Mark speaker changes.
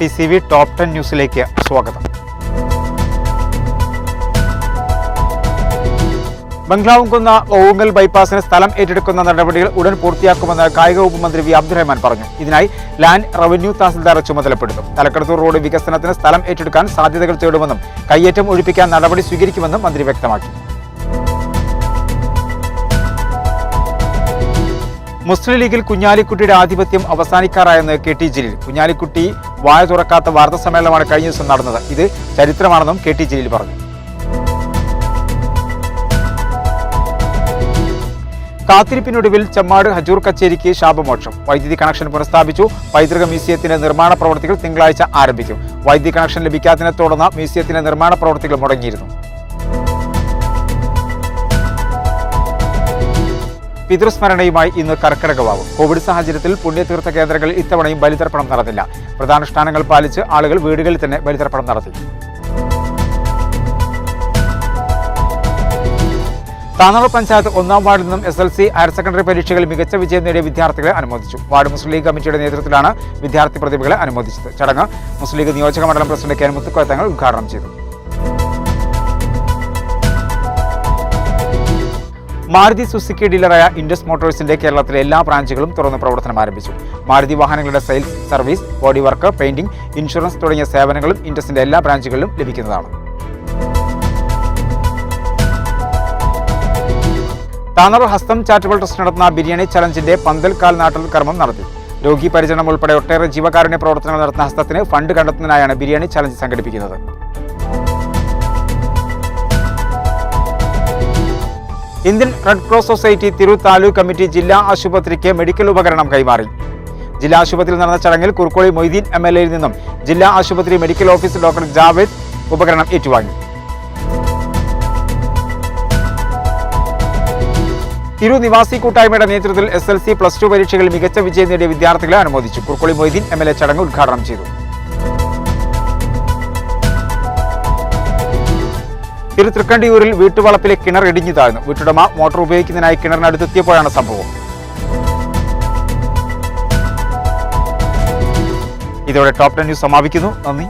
Speaker 1: RTCV top 10 ന്യൂസിലേക്ക് സ്വാഗതം. ബംഗ്ലാവുംകുന്ന ഓവുങ്കൽ ബൈപ്പാസിന് സ്ഥലം ഏറ്റെടുക്കുന്ന നടപടികൾ ഉടൻ പൂർത്തിയാക്കുമെന്ന് കായിക വകുപ്പ് മന്ത്രി വി അബ്ദുറഹ്മാൻ പറഞ്ഞു. ഇതിനായി ലാൻഡ് റവന്യൂ തഹസിൽദാറെ ചുമതലപ്പെടുത്തും. തലക്കടത്തൂർ റോഡ് വികസനത്തിന് സ്ഥലം ഏറ്റെടുക്കാൻ സാധ്യതകൾ തേടുമെന്നും കയ്യേറ്റം ഒഴിപ്പിക്കാൻ നടപടി സ്വീകരിക്കുമെന്നും മന്ത്രി വ്യക്തമാക്കി. മുസ്ലിം ലീഗിൽ കുഞ്ഞാലിക്കുട്ടിയുടെ ആധിപത്യം അവസാനിക്കാറായെന്ന് KT ജലീൽ. കുഞ്ഞാലിക്കുട്ടി വായ തുറക്കാത്ത വാർത്താ സമ്മേളനമാണ് കഴിഞ്ഞ ദിവസം നടന്നത്. ഇത് ചരിത്രമാണെന്നും KT ജലീൽ പറഞ്ഞു. കാത്തിരിപ്പിനൊടുവിൽ ചെമ്മാട് ഹജൂർ കച്ചേരിക്ക് ശാപമോക്ഷം. വൈദ്യുതി കണക്ഷൻ പുനഃസ്ഥാപിച്ചു. പൈതൃക മ്യൂസിയത്തിന്റെ നിർമ്മാണ പ്രവൃത്തികൾ തിങ്കളാഴ്ച ആരംഭിക്കും. വൈദ്യുതി കണക്ഷൻ ലഭിക്കാത്തതിനെ തുടർന്ന് മ്യൂസിയത്തിന്റെ നിർമ്മാണ പ്രവൃത്തികൾ മുടങ്ങിയിരുന്നു. പിതൃസ്മരണയുമായി ഇന്ന് കർക്കിടകവാവ്. കോവിഡ് സാഹചര്യത്തിൽ പുണ്യതീർത്ഥ കേന്ദ്രങ്ങളിൽ ഇത്തവണയും ബലിതർപ്പണം നടന്നില്ല. പ്രധാനുഷ്ഠാനങ്ങൾ പാലിച്ച് ആളുകൾ വീടുകളിൽ തന്നെ ബലിതർപ്പണം നടത്തി. താനൂർ പഞ്ചായത്ത് 1-ാം വാർഡിൽ നിന്നും SLC ഹയർ സെക്കൻഡറി പരീക്ഷകളിൽ മികച്ച വിജയം നേടിയ വിദ്യാർത്ഥികളെ അനുമോദിച്ചു. വാർഡ് മുസ്ലിം ലീഗ് കമ്മിറ്റിയുടെ നേതൃത്വത്തിലാണ് വിദ്യാർത്ഥി പ്രതിഭകളെ അനുമോദിച്ചത്. ചടങ്ങ് മുസ്ലിം ലീഗ് നിയോജക മണ്ഡലം പ്രസിഡന്റ് KN മുത്തുക്കോയ തങ്ങൾ ഉദ്ഘാടനം ചെയ്തു. മാരുതി സുസുക്കി ഡീലറായ ഇൻഡസ് മോട്ടോഴ്സിന്റെ കേരളത്തിലെ എല്ലാ ബ്രാഞ്ചുകളും തുറന്ന് പ്രവർത്തനം ആരംഭിച്ചു. മാരുതി വാഹനങ്ങളുടെ sales, service, body work, painting, insurance തുടങ്ങിയ സേവനങ്ങളും ഇൻഡസിന്റെ എല്ലാ ബ്രാഞ്ചുകളിലും ലഭിക്കുന്നതാണ്. താനൂർ ഹസ്തം ചാരിറ്റബിൾ ട്രസ്റ്റ് നടത്തുന്ന ബിരിയാണി ചലഞ്ചിന്റെ പന്തൽ കാൽനാട്ടൽ കർമ്മം നടത്തി. രോഗി പരിചരണം ഉൾപ്പെടെ ഒട്ടേറെ ജീവകാരുണ്യ പ്രവർത്തനങ്ങൾ നടത്തുന്ന ഹസ്തത്തിന് ഫണ്ട് കണ്ടെത്തുന്നതിനായാണ് ബിരിയാണി ചലഞ്ച് സംഘടിപ്പിക്കുന്നത്. Indian red cross society Tirur taluk committee ജില്ലാ ആശുപത്രിക്ക് മെഡിക്കൽ ഉപകരണം കൈമാറി. ജില്ലാ ആശുപത്രിയിൽ നടന്ന ചടങ്ങിൽ കുറുക്കോളി മൊയ്തീൻ MLA യിൽ നിന്നും ജില്ലാ ആശുപത്രി മെഡിക്കൽ ഓഫീസർ ഡോക്ടർ ജാവേദ് ഉപകരണം ഏറ്റുവാങ്ങി. തിരൂർ നിവാസി കൂട്ടായ്മയുടെ നേതൃത്വത്തിൽ SLC +2 പരീക്ഷകളിൽ മികച്ച വിജയം നേടിയ വിദ്യാർത്ഥികളെ അനുമോദിച്ചു. കുറുക്കോളി മൊയ്തീൻ MLA ചടങ്ങ് ഉദ്ഘാടനം ചെയ്തു. തൃക്കണ്ടിയൂരിൽ വീട്ടുവളപ്പിലെ കിണർ ഇടിഞ്ഞു താഴ്ന്നു. വീട്ടുടമ മോട്ടോർ ഉപയോഗിക്കുന്നതിനായി കിണറിനടുത്തെത്തിയപ്പോഴാണ് സംഭവം. ഇതോടെ ടോപ്പ് 10 ന്യൂസ് സമാപിക്കുന്നു. നന്ദി.